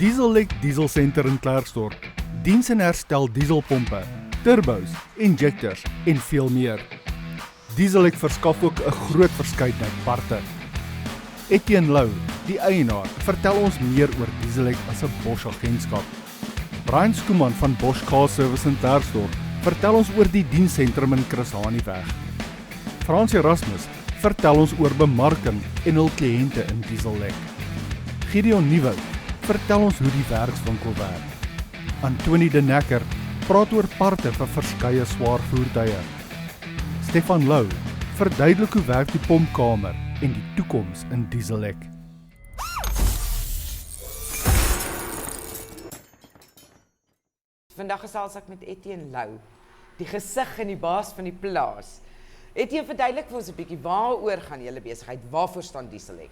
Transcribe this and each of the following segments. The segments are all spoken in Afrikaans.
Diesellek dieselsenter in Klerksdorp, diens en herstel dieselpompe, turbos, injectors en veel meer. Diesellek verskaf ook 'n groot verskeidenheid parte. Etienne Lou, die eienaar, vertel ons meer oor Diesellek as 'n Bosch agentskap. Brian Skuman van Bosch Car Service in Klerksdorp vertel ons oor die diensentrum in Chris Haniweg. Frans Erasmus vertel ons oor bemarking en hul kliënte in Diesellek. Gideon Nieuwoud vertel ons hoe die werkswinkel werk. Antonie de Necker praat oor parte vir verskeie swaar voertuie. Stefan Lou verduidelik hoe werk die pompkamer en die toekoms in Diesellek. Vandag gesels ek met Etienne Lou, die gesig en die baas van die plaas. Etienne, verduidelik vir ons 'n bietjie, waaroor gaan julle besigheid? Waarvoor staan Diesellek?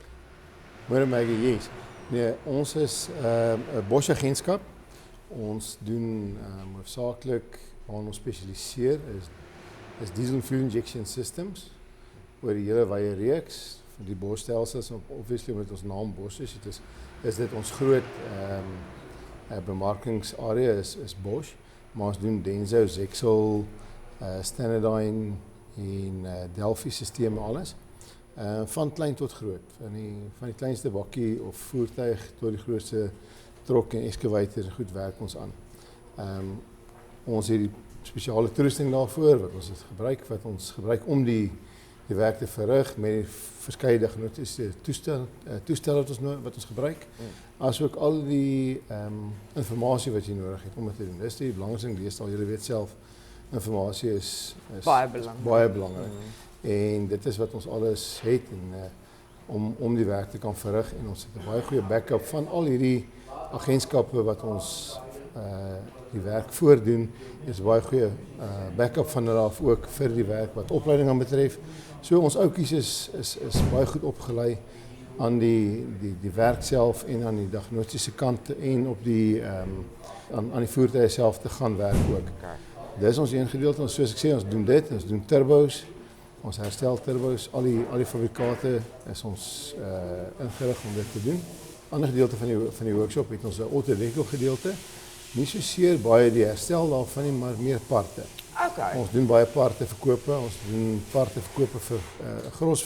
Môre Maggie, yes. Nee, ons is 'n Bosch agentskap. Ons doen hoofsaaklik waar ons spesialiseer is diesel fuel injection systems oor die hele wye reeks van die Bosch stelsels. Obviously met ons naam Bosch is dit ons groot bemarkingsarea is Bosch, maar ons doen Denso, Zexel, Standardine en Delphi sisteme alles. Van klein tot groot, van die kleinste bakkie of voertuig tot die grootste trok en excavator, goed werk ons aan. Ons het die spesiale toerusting daarvoor wat ons gebruik om die werk te verrig met die verskeie diagnostiese toestelle wat ons gebruik, asook al die informasie wat jy nodig het om dit te doen. Dis die belangrikste ding deesdae, julle weet self, informasie is baie belangrik. En dit is wat ons alles het om die werk te kan verrig, en ons het 'n baie goeie backup van al hierdie agentskappe wat ons die werk voordoen. Is 'n baie goeie backup van hulle af ook vir die werk wat opleiding aan betref. So ons ouetjies is baie goed opgelei aan die werk self en aan die diagnostiese kant en op die aan die voertuie self te gaan werk ook. Dis ons een gedeelte, soos ek sê, ons doen dit, ons doen turbos. Ons herstel turbos, al die fabrikate is ons ingerig om dit te doen. Ander gedeelte van die workshop het ons 'n auto-deco gedeelte. Nie soseer baie die herstel daarvan nie, maar meer parte. Okay. Ons doen baie parte verkope, ons doen parte verkope vir gros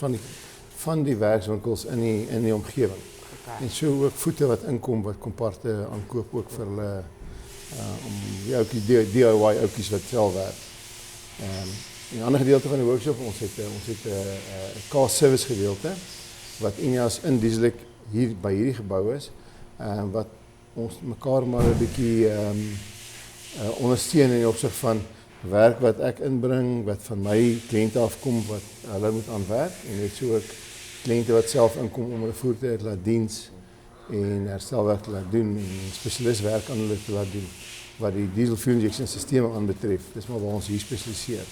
van die werkswinkels in die omgewing. Okay. En so ook voete wat inkom wat kom parte aankoop ook vir hulle om die ouetjies DIY ouetjies wat self werk. In 'n ander gedeelte van die workshop, ons het 'n car service gedeelte wat Ineas in Diesellek hier by hierdie gebou is, wat ons mekaar maar 'n bietjie ondersteun in die opsig van werk wat ek inbring, wat van my kliënte afkom wat hulle moet aanwerk, en net so ook kliënte wat self inkom om hulle voertuie te laat diens en herstelwerk te laat doen en spesialistwerk aan hulle te laat doen wat die diesel fuel injection sisteme aanbetref. Dis maar waar ons hier spesialiseer.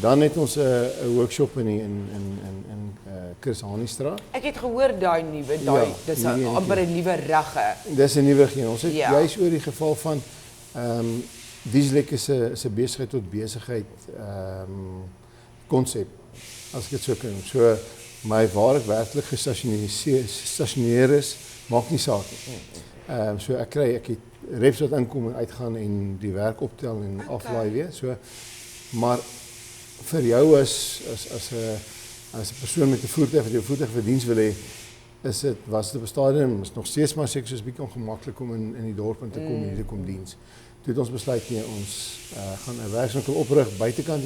Dan het ons 'n workshop in Chris Hanistraat. Ek het gehoor daai nuwe, dis amper 'n nuwe rugge. Dis 'n nuwe een. Ons het juis oor die geval van Diesellek is 'n besigheid tot besigheid konsep, as ek dit so kan noem. So my waar ek werklik gestasioneer is, maak nie saak nie. So ek het reps wat inkom en uitgaan en die werk optel en aflaai weer. So, maar vir jou as 'n persoon met 'n voertuig wat jou voertuig vir diens wil hê, was dit op 'n stadium nog steeds maar seker soos bietjie ongemaklik om in die dorp in te kom en hier te kom diens. Toe het ons besluit nee, ons gaan 'n werkswinkel oprig buitekant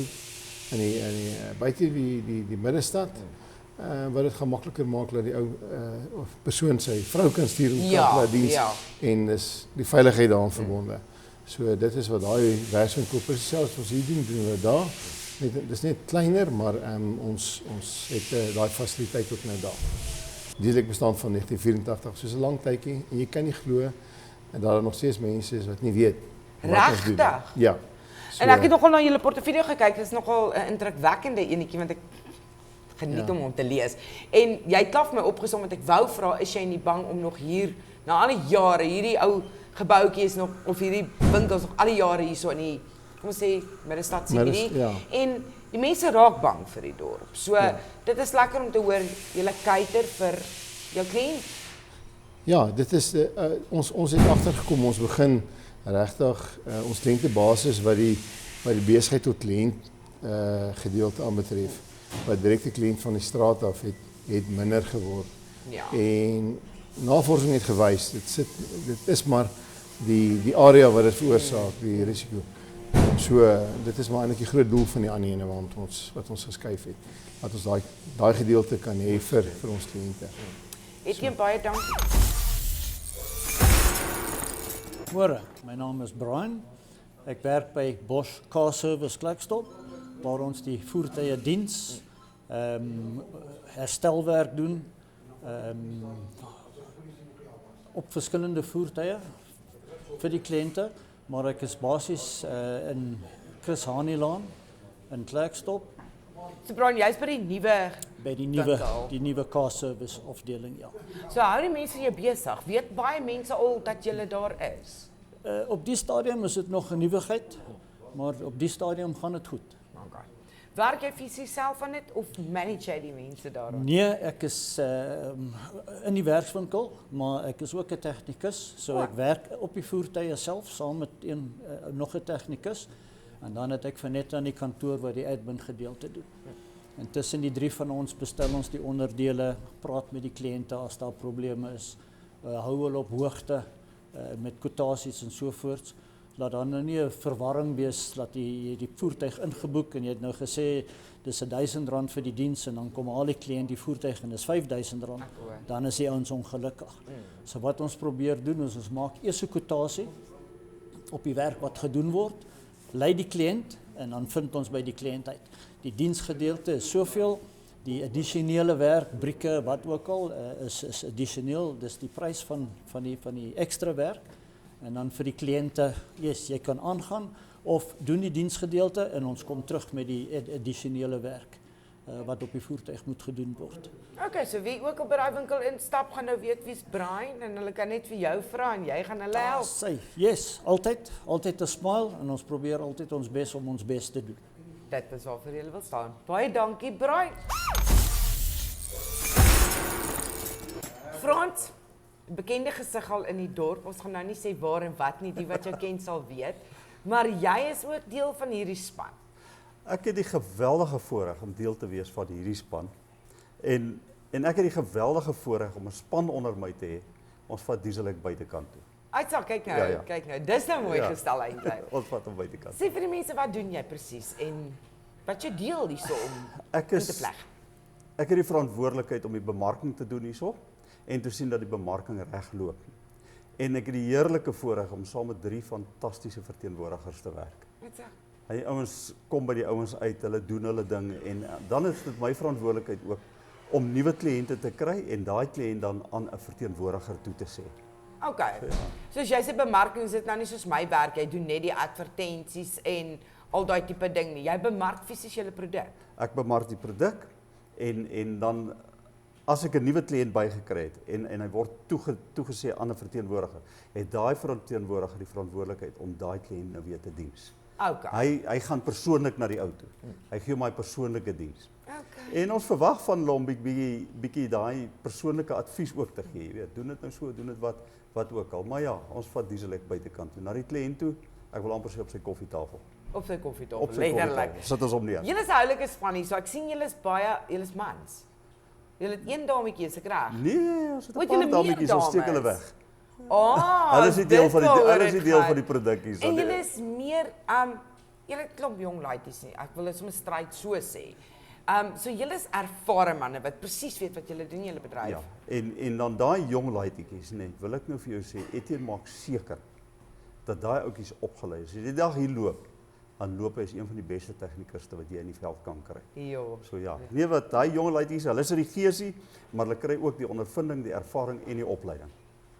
buite die middestad. Wat dit gaan makliker maak dat die ou persoon sy vrou kan stuur om te diens en is die veiligheid daaraan verbonde. So dit is wat daai werkswinkel presies selfs ons hier doen we daar. Dis net kleiner, maar ons het daai fasiliteit ook nou daar. Diesellek bestaan van 1984, soos 'n lang tydjie, en jy kan nie glo dat daar nog steeds mense is wat nie weet wat ons doen. Regtig? Ja. En ek het nogal na julle portefeulje gekyk, dit is nogal 'n indrukwekkende enetjie, want ek geniet om te lees. En jy het klaar vir my opgesom, want ek wou vra, is jy nie bang om nog hier, na al die jare, hierdie ou gebouetjie is nog, of hierdie winkels nog al die jare hier so in die, kom ons sê, middestad CBD, en die mense raak bang vir die dorp. So, dit is lekker om te hoor, julle kyker vir jou kliënt. Ja, dit is ons het agtergekom, ons begin regtig ons kliëntebasis wat die besigheid tot kliënt gedeelte aanbetref, wat direkte kliënt van die straat af het minder geword. Ja. En navorsing het gewys, dit is maar die area wat dit veroorsaak, die risiko. So dit is maar eintlik die groot doel van die ander ene wat ons geskuif het, dat ons daai gedeelte kan hê vir ons kliënte. Etienne, baie dankie. Môre, my naam is Brian. Ek werk by Bosch Car Service Klerksdorp, waar ons die voertuie diens, herstelwerk doen, op verskillende voertuie vir die kliënte, maar ek is basies in Chris Hanielaan in Klerksdorp So Brian, jy's by die nuwe by die winkel. nuwe Car Service afdeling, ja. So hou die mense jou besig. Weet baie mense al dat jy daar is? Op die stadium is dit nog 'n nuwigheid, maar op die stadium gaan dit goed. Okay. Werk jy fisies self aan dit of manage jy die mense daar? Nee, ek is in die werkswinkel, maar ek is ook 'n tegnikus, so ek werk op die voertuie self saam met nog 'n tegnikus, en dan het ek vir net aan die kantoor wat die admin gedeelte doen. En tussen die drie van ons bestel ons die onderdele, praat met die kliënte as daar probleme is, hou hulle op hoogte met kwotasies en sovoorts. Laat dan nou nie 'n verwarring wees dat jy die voertuig ingeboek en jy het nou gesê dis R1000 vir die diens en dan kom al die kliënt die voertuig en dis R5000, dan is die ouens ongelukkig. So wat ons probeer doen is ons maak eers 'n kwotasie op die werk wat gedoen word, lei die kliënt en dan vind ons by die kliënt uit. Die diensgedeelte is soveel, die addisionele werk, brieke, wat ook al, is addisioneel, dis die prys van die ekstra werk. En dan vir die kliënte, yes, jy kan aangaan of doen die diensgedeelte en ons kom terug met die addisionele werk wat op die voertuig moet gedoen word. Okay, so wie ook op by daai winkel instap gaan nou weet wie's Brian en hulle kan net vir jou vra en jy gaan hulle help. Sy, yes, altyd 'n smile en ons probeer altyd ons bes om ons bes te doen. Dit is waarvoor jy wil staan. Baie dankie, Brian. Frans, bekende gesig al in die dorp. Ons gaan nou nie sê waar en wat nie, die wat jou ken sal weet. Maar jy is ook deel van hierdie span. Ek het die geweldige voorreg om deel te wees van hierdie span. En ek het die geweldige voorreg om 'n span onder my te hê. Ons vat Dieselek buitekant toe. Uitsal, kyk nou, Ja. kyk nou. Dis nou mooi gestel eintlik. Ons vat hom buitekant. Sê vir die mense, wat doen jy presies en wat jy deel hierso om Ek in te vleg? Ek het die verantwoordelikheid om die bemarking te doen hierso en te sien dat die bemarking reg loop. En ek het die heerlike voorreg om saam met 3 fantastiese verteenwoordigers te werk. Uitsal. Die ouens kom by die ouens uit, hulle doen hulle ding en dan is dit my verantwoordelikheid ook om nuwe kliënte te kry en daai kliënt dan aan 'n verteenwoordiger toe te sê. Okay. So as jy sê bemarking, is dit nou nie soos my werk, jy doen net die advertensies en al daai tipe ding nie. Jy bemark fisies julle produk. Ek bemark die produk en dan as ek 'n nuwe kliënt bygekry het en hy word toegesê aan 'n verteenwoordiger, het daai verteenwoordiger die verantwoordelikheid om daai kliënt nou weer te diens. Okay. Hy gaan persoonlik na die ou toe. Hy gee my persoonlike diens. Okay. En ons verwag van hom bietjie daai persoonlike advies ook te gee, jy weet. Doen dit nou so, doen dit wat ook al. Maar ja, ons vat Dieselek buitekant toe na die kliënt toe. Ek wil amper sê op sy koffietafel. Op sy koffietafel. Op sy Letterlik. koffietafel. Sit ons hom neer. Julle is 'n oulike span hier, so ek sien julle is baie, julle is mans. Julle het een dametjie, is ek reg? Nee, ons het 'n Wat paar julle meer dametjies, ons steek hulle dames? weg. Hulle Hulle is nie deel van die produkies. En julle is meer julle het klomp jong laities nie. Ek wil dit sommer stryd so sê. So julle is ervare manne wat presies weet wat julle doen in julle bedryf. Ja, en dan daai jong laities, nee, wil ek nou vir jou sê, Etienne maak seker dat daai ouetjies opgelei is. As jy die dag hier loop, dan loop hy as een van die beste tegnikuste wat jy in die veld kan kry. Jo. So ja, nee wat daai jong laities, hulle is in die geesie, maar hulle kry ook die ondervinding, die ervaring en die opleiding.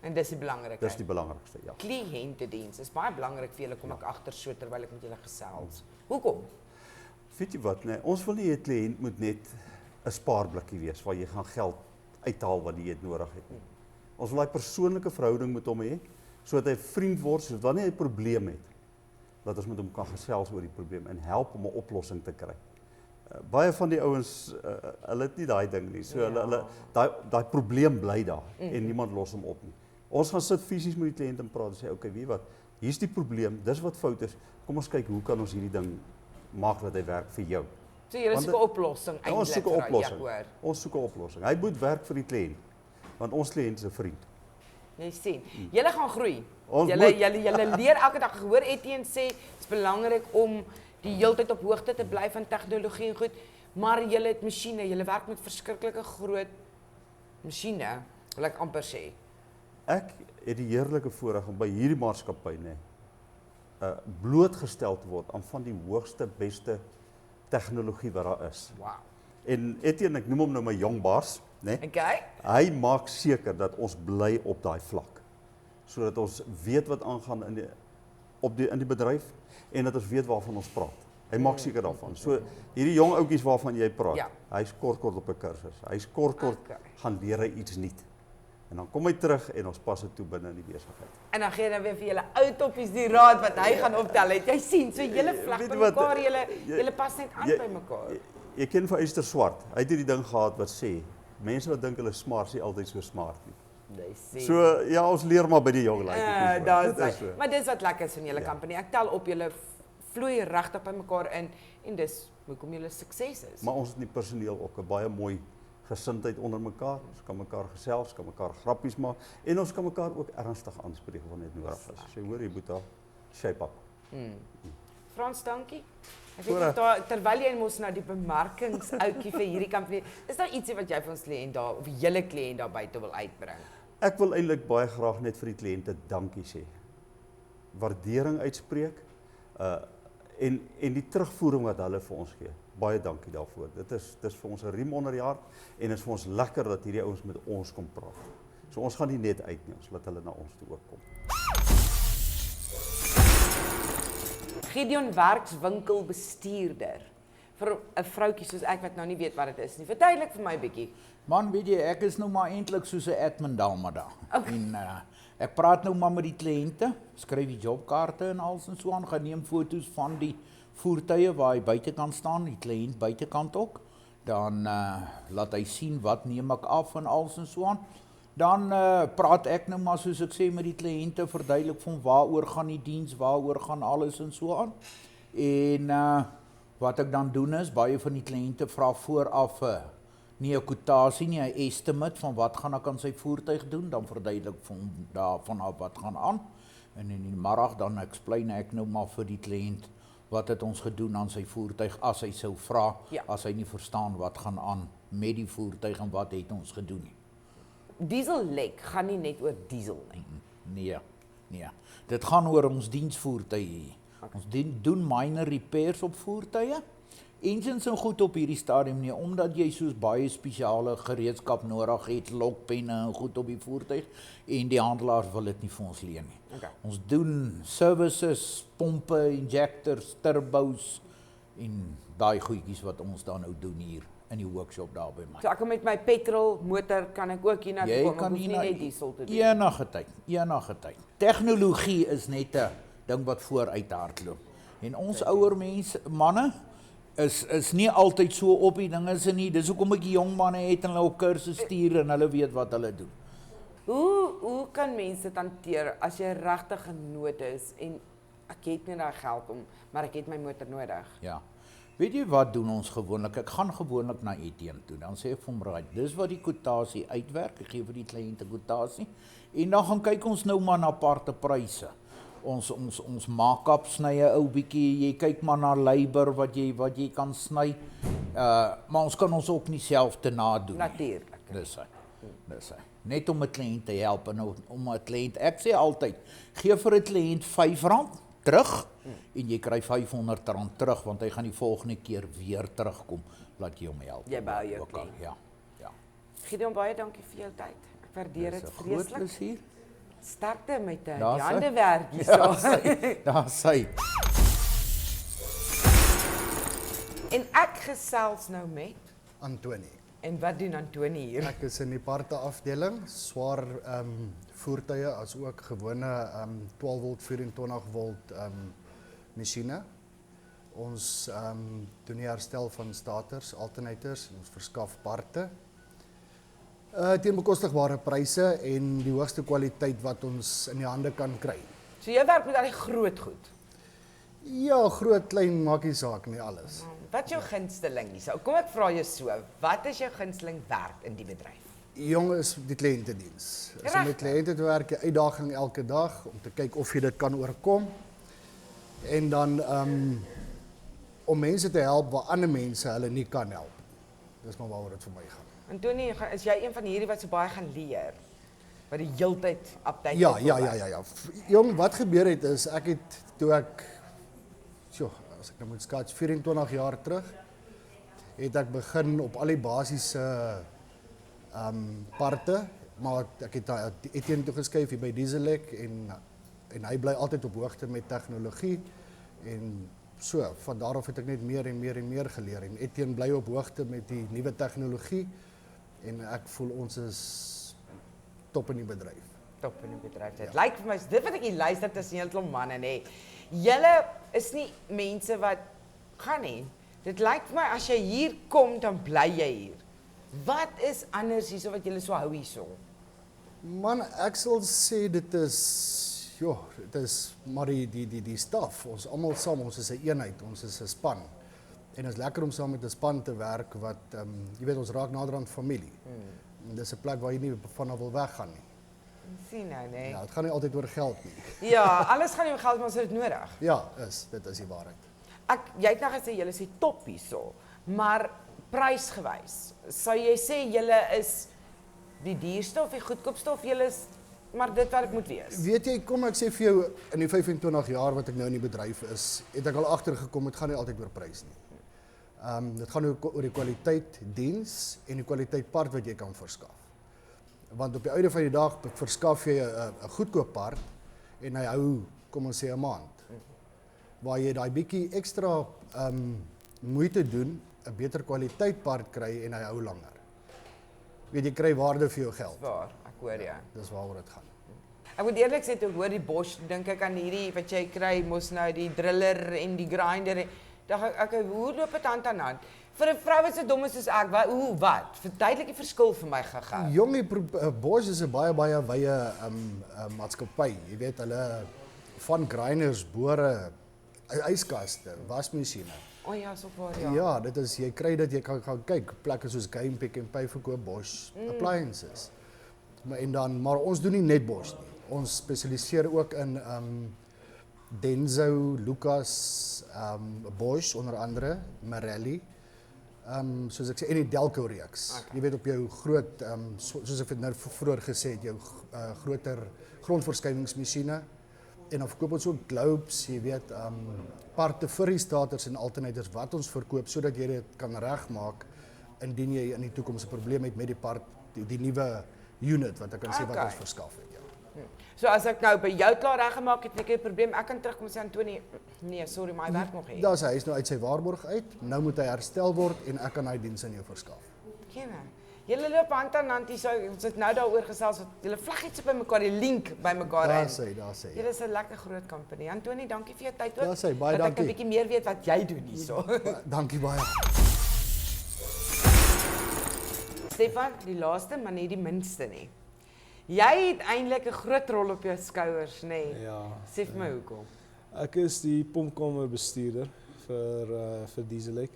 En dis die belangrikheid. Dis die belangrikste, ja. Kliëntediens is baie belangrik vir julle, kom ek agter so terwyl ek met julle gesels. Hoekom? Weet jy wat, nee, ons wil nie 'n kliënt moet net 'n spaarblikkie wees waar jy gaan geld uithaal wat jy het nodig het nie. Ons wil daai persoonlike verhouding met hom hê, sodat hy 'n vriend word, sodat wanneer hy 'n probleem het, dat ons met hom kan gesels oor die probleem en help om 'n oplossing te kry. baie van die ouens, hulle het nie daai ding nie. So hulle daai probleem bly daar en niemand los hom op nie. Ons gaan sit fisies met die kliënt en praat en sê, okay, weet wat, hier's die probleem, dis wat fout is. Kom ons kyk hoe kan ons hierdie ding maak dat hy werk vir jou. So julle soek 'n oplossing eintlik. Ons soek 'n vir daai, oplossing. hoor. Ons soek 'n oplossing. Hy moet werk vir die kliënt. Want ons kliënt is 'n vriend. Jy sien, julle gaan groei. Ons Julle moet. leer elke dag. Gehoor Etienne sê dit is belangrik om die heeltyd op hoogte te bly van tegnologie en goed, maar julle het masjiene, julle werk met verskriklike groot masjiene, wil ek amper sê. Ek het die heerlike voorreg om by hierdie maatskappy blootgestel te word aan van die hoogste, beste tegnologie wat daar is. Wow. En Etienne, ek noem hom nou my jong baas, né? Okay? Hy maak seker dat ons bly op daai vlak. Sodat ons weet wat aangaan in die bedryf en dat ons weet waarvan ons praat. Hy maak seker daarvan. So hierdie jong ouetjies waarvan jy praat, Ja. hy's kort op 'n kursus. Hy's kort Okay. gaan leer hy iets nuut. En dan kom hy terug en ons pas dit toe binne in die besigheid. En dan gee hy dan weer vir julle ou toppies die raad wat hy gaan optel het. Jy sien, so julle vleg Weet by jy wat, mekaar, julle pas net aan jy- by mekaar. Jy ken vir Eyster Swart. Hy het hierdie ding gehad wat sê, mense wat dink hulle is smart, is nie altyd so smart nie. Jy sien. So ja, ons leer maar by die jong laaitjies. Daar's Dit is hy. so. Maar dis wat lekker is van julle Ja. company. Ek tel op julle vloei regtig by mekaar in en dis hoekom julle sukses is. Maar ons het nie personeel ook 'n baie mooi gesindheid onder mekaar. Ons kan mekaar gesels, kan mekaar grappies maak en ons kan mekaar ook ernstig aanspreek wanneer dit nodig is. Sê hoor jy Boeta, shape up. Frans, dankie. Ek weet Voorreg. daar terwyl jy mos nou die bemarkingsoutjie vir hierdie company, is daar ietsie wat jy vir ons kliënt daar of julle kliënt daar buite wil uitbring? Ek wil eintlik baie graag net vir die kliënte dankie sê. Waardering uitspreek en die terugvoering wat hulle vir ons gee. Baie dankie daarvoor. Dis vir ons 'n riem onder die hart en dit is vir ons lekker dat hierdie ouens met ons kom praat. So ons gaan nie net uit nie, ons laat hulle na ons toe ook kom. Gideon werkswinkelbestuurder. Vir 'n vroutjie soos ek wat nou nie weet wat dit is nie. Verduidelik vir my 'n bietjie. Man, weet jy, ek is nou maar eintlik soos 'n admin daar. Okay. En ek praat nou maar met die kliënte, skryf die jobkaarte en alles en so aan, gaan neem foto's van die voertuie waar hy buitekant staan, die kliënt buitekant ook. Dan laat hy sien wat neem ek af en alles en so aan. Dan praat ek nou maar soos ek sê met die kliënte, verduidelik van waaroor gaan die diens, waaroor gaan alles en so aan. En wat ek dan doen is, baie van die kliënte vra vooraf nie 'n kwotasie nie, 'n estimate van wat gaan ek aan sy voertuig doen, dan verduidelik van daarvan af wat gaan aan. En in die middag dan explain ek nou maar vir die kliënt wat het ons gedoen aan sy voertuig as hy sou vra, Ja. as hy nie verstaan wat gaan aan met die voertuig en wat het ons gedoen nie. Diesellek gaan nie net oor diesel nie. Nee. Dit gaan oor ons diensvoertuie. Ons doen minor repairs op voertuie. Engines en goed op hierdie stadium nie, omdat jy soos baie spesiale gereedskap nodig het, lokpenne en goed op die voertuig en die handelaars wil dit nie vir ons leen nie. Okay. Ons doen services, pompe, injectors, turbos en daai goedjies wat ons dan nou doen hier in die workshop daar by my. So ek kan met my petrol motor kan ek ook hier na toe kom, ek hoef nie net diesel te doen. Enige tyd. Tegnologie is net 'n ding wat vooruit hardloop. En ons ouer mense, manne, is nie altyd so op die dinge se nie. Dis hoekom ek die jong manne het en hulle op kursus stuur en hulle weet wat hulle doen. Hoe kan mense dit hanteer as jy regtig in nood is en ek het nie daai geld om, maar ek het my motor nodig? Ja. Weet jy wat doen ons gewoonlik? Ek gaan gewoonlik na Etienne toe. Dan sê ek vir hom, "Right, dis wat die kwotasie uitwerk. Ek gee vir die kliënt 'n kwotasie en dan gaan kyk ons nou maar na aparte pryse. Ons maak-up sny 'n ou bietjie. Jy kyk maar na labor wat jy kan sny. Maar ons kan ons ook nie self te nadoen nie. Natuurlik. Dis hy. Net om 'n kliënt te help en om 'n kliënt. Ek sê altyd, gee vir 'n kliënt R5 terug en jy kry R500 terug want hy gaan die volgende keer weer terugkom laat jy hom help. Jy bou jou Ook al, kliënt. Ja. Gideon, baie dankie vir jou tyd. Ek waardeer Dis dit 'n groot vreeslik. plesier. Sterkte met die Daar's hy. handewerk hierso. Daar's hy. En ek gesels nou met Antoni. en wat doen Antoni hier? Ek is in die parte afdeling, swaar voertuie as ook gewone 12 volt 24 volt masjiene. Ons doen die herstel van staters, alternators en ons verskaf parte. Teen bekostigbare pryse en die hoogste kwaliteit wat ons in die hande kan kry. So jy werk met al die groot goed. Ja, groot, klein, maak nie saak nie, alles. Wat is jou gunsteling hier? Kom ek vra jou so, wat is jou gunsteling werk in die bedryf? Jong is die kliëntediens. As om met kliënte te werk, 'n uitdaging elke dag om te kyk of jy dit kan oorkom. En dan om mense te help waar ander mense hulle nie kan help. Dis maar waaroor dit vir my gaan. Antonie, is jy een van hierdie wat so baie gaan leer? Wat die heeltyd update Ja, is ja, op ja, ja, ja. Jong, wat gebeur het is ek het toe ek as ek nou moet skats 24 jaar terug het ek begin op al die basiese parte, maar ek het Etienne toe geskuif hier by Dieselek en hy bly altyd op hoogte met tegnologie en so, van daar af het ek net meer en meer en meer geleer en Etienne bly op hoogte met die nuwe tegnologie en ek voel ons is top in die bedryf. Top in die bedryf. Dit lyk vir my, dit wat ek hier luister tussen julle klomp manne nê. Julle is nie mense wat gaan nie. Dit lyk vir my as jy hier kom dan bly jy hier. Wat is anders hierso wat julle so hou hierso? Man, ek sal sê dit is maar die staf. Ons almal saam, ons is 'n eenheid, ons is 'n span. En dit is lekker om saam met 'n span te werk wat jy weet ons raak nader aan familie. En dis 'n plek waar jy nie vanaf wil weggaan nie. Sien nou nê. Ja, dit gaan nie altyd oor geld nie. Ja, alles gaan nie om geld maar as dit nodig. Ja, dit is die waarheid. Jy het nou gesê julle is die top hierso, maar prysgewys. Sou jy sê julle is die duurste of die goedkoopste of julle is maar dit wat dit moet wees? Weet jy, kom ek sê vir jou in die 25 jaar wat ek nou in die bedryf is, het ek al agtergekom dit gaan nie altyd oor prys nie. Dit gaan oor die kwaliteit diens en die kwaliteit part wat jy kan verskaf. Want op die einde van die dag verskaf jy 'n goedkoop part en hy hou, kom ons sê 'n maand. Waar jy daai bietjie ekstra moeite doen, 'n beter kwaliteit part kry en hy hou langer. Weet jy kry waarde vir jou geld. Waar, ek hoor jou. Dis waaroor dit gaan. Ek moet eerlik sê toe ek hoor die Bosch, dink ek aan hierdie wat jy kry, mos nou die driller en die grinder. Dink ek, hoe loop dit hand aan hand? Vir 'n vrou wat so dom is soos ek, wat? Verduidelik die verskil vir my gaga. Jong, Bosch is 'n baie wye maatskappy. Jy weet hulle van grinders, bore, yskaste, wasmasjiene. O ja, so waar ja. Ja, dit is jy kry dit jy kan gaan kyk plekke soos Game Pick and Pay verkoop Bosch appliances. Maar ons doen nie net Bosch nie. Ons spesialiseer ook in Denso, Lucas, Bosch onder andere, Marelli. Soos ek sê en die Delco reeks. Okay. Jy weet op jou groot soos ek het nou vroeër gesê het, jou groter grondverskuiwingsmasjiene en dan verkoop ons ook globes, jy weet, parte vir die staters en alternators wat ons verkoop sodat jy dit kan regmaak indien jy in die toekoms 'n probleem het met die part die nuwe unit wat ek kan sê wat ons verskaf het. Ja. So as ek nou by jou klaar reggemaak het, ek 'n probleem, ek kan terugkom en sê Antonie, nee, sorry, maar hy werk nog hier. Hy is nou uit sy waarborg uit. Nou moet hy herstel word en ek kan hy diens aan jou verskaf. Ken. Julle loop hand aan hand hier, so ons het nou daaroor gesels dat julle vlaggies by mekaar, die link by mekaar Daar sê. Julle is 'n lekker groot company. Antonie, dankie vir jou tyd ook. Daar sê, baie dat dankie. ek 'n bietjie meer weet wat jy doen hierso. Dankie baie. Stefan, die laaste, maar nie die minste nie. Jy het eintlik 'n groot rol op jou skouers, nê? Ja. Sê vir my hoekom. Ek is die pompkamerbestuurder vir Dieselek.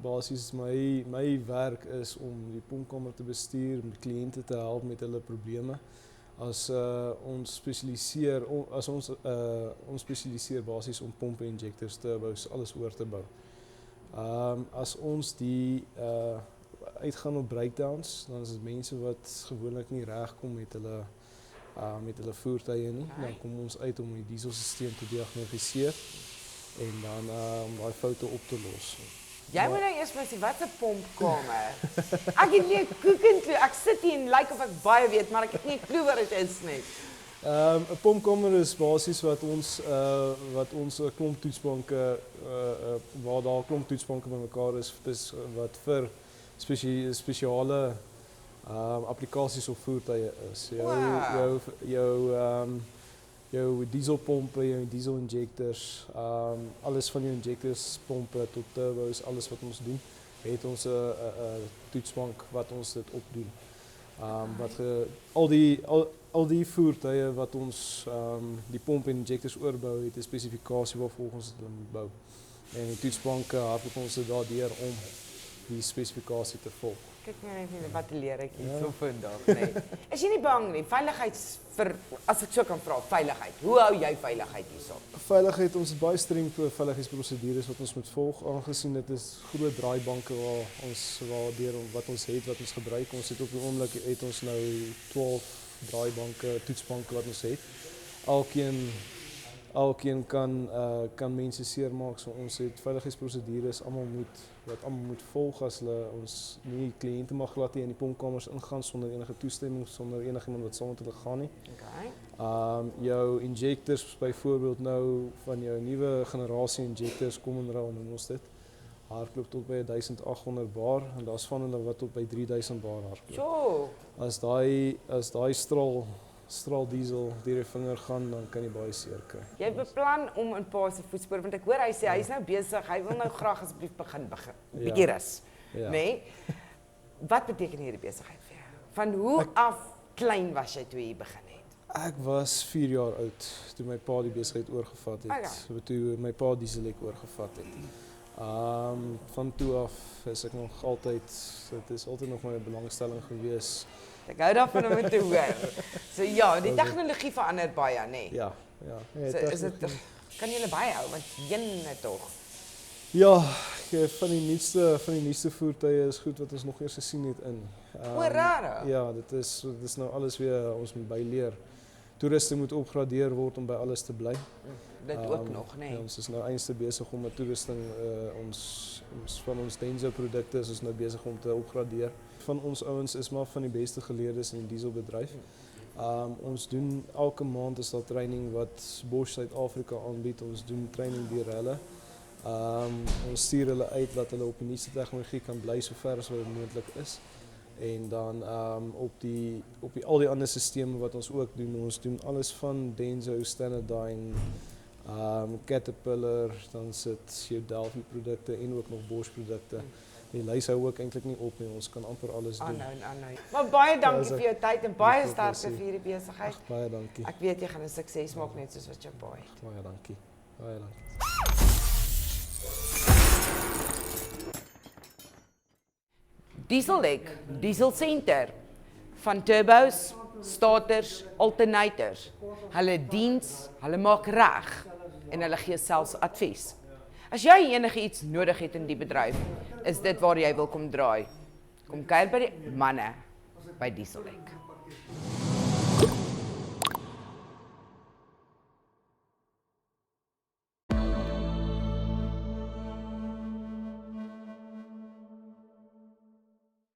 Basies my werk is om die pompkamer te bestuur, om die kliënte te help met hulle probleme. Ons spesialiseer basies om pompe, injectors, turbos, alles oor te bou. As ons die uitgaan op breakdowns, dan is dit mense wat gewoonlik nie regkom met hulle voertuie nie. Dan kom ons uit om die dieselstelsel te diagnoseer en dan om daai foute op te los. Jy moet nou eers vir my sê wat 'n pompkamer. Ek het nie 'n koekenklou. Ek sit hier en lyk of ek baie weet, maar ek het nie 'n klou wat dit is nie. 'n Pompkamer is basies wat ons 'n klomp toetsbanke waar daar 'n klomp toetsbanke bymekaar is, wat vir spesiale jou dieselpompe, jou diesel injectors, alles van jou injectors, pompe tot turbos, alles wat ons doen, het ons 'n toetsbank wat ons dit opdoen. Al die voertuie wat ons die pomp en injectors oorbou, het 'n spesifikasie waarvolgens dit moet bou. En die toetsbanke hardloop ons dit daardeur om die spesifikasie te volg. Kyk maar net wat leer ek hier so vandag, nee. Is jy nie bang nie? As ek so kan vra, veiligheid. Hoe hou jy veiligheid hierso? Veiligheid, ons het baie streng veiligheidsprosedures wat ons moet volg, aangesien dit is groot draaibanke wat ons gebruik. Ons het op die oomblik het ons nou 12 draaibanke, toetsbanke wat ons het. Elkeen kan mense seermaak, so ons het veiligheidsprosedures wat almal moet volg as hulle ons nie kliënte mag laat in die pompkamers ingaan sonder enige toestemming, sonder enigiemand wat saam met hulle gaan nie. Okay. Jou injectors byvoorbeeld nou van jou nuwe generasie injectors Common Rail noem ons dit. Hardloop tot by 1800 bar en daar's van hulle wat tot by 3000 bar hardloop. So, As daai straal diesel deur die vinger gaan, dan kan jy baie seer kry. jy beplan om in Pa se voetspore, want ek hoor hy sê hy's nou besig, hy wil nou graag asseblief begin. Bietjie rus. Ja. Nee. Wat beteken hierdie besigheid vir jou? Van hoe af klein was jy toe jy begin het? Ek was 4 jaar oud toe my pa die besigheid oorgevat het. Toe my pa Dieselek oorgevat het. Van toe af is ek nog altyd, dit is altyd nog my belangstelling gewees. Ek hou daarvan om dit te hoor. So ja, die tegnologie verander baie, nê? Nee. Ja. So is dit kan jy hulle byhou want jenne tog. Ja, van die nuutste voertuie is goed wat ons nog eers gesien het in. O, rare. Ja, dit is nou alles weer ons moet byleer. Toeriste moet opgradeer word om by alles te bly. Dit ook nog, nee. Ja, ons is nou eintlik besig om 'n toerusting van ons Denso produkte is ons nou besig om te opgradeer. Van ons ouens is maar van die beste geleerdes in die dieselbedryf. Ons doen elke maand is daar training wat Bosch Suid-Afrika aanbied. Ons doen training deur hulle. Ons stuur hulle uit dat hulle op die nuutste tegnologie kan bly so ver as wat moontlik is. En dan op al die ander sisteme wat ons ook doen. Ons doen alles van Denso, Standardine, Caterpillar, dan sit jou Delphi produkte en ook nog Bosch produkte. Die lys hou ook eintlik nie op nie. Ons kan amper alles doen. Aanhou. Maar baie dankie vir jou tyd en baie sterkte vir hierdie besigheid. Baie dankie. Ek weet jy gaan 'n sukses maak net soos wat jou pa het. Baie dankie. Dieselek, Diesel Center van turbos, starters, alternators. Hulle diens, hulle maak reg en hulle gee selfs advies. As jy enigiets nodig het in die bedryf, is dit waar jy wil kom draai. Kom kuier by die manne by Dieselek.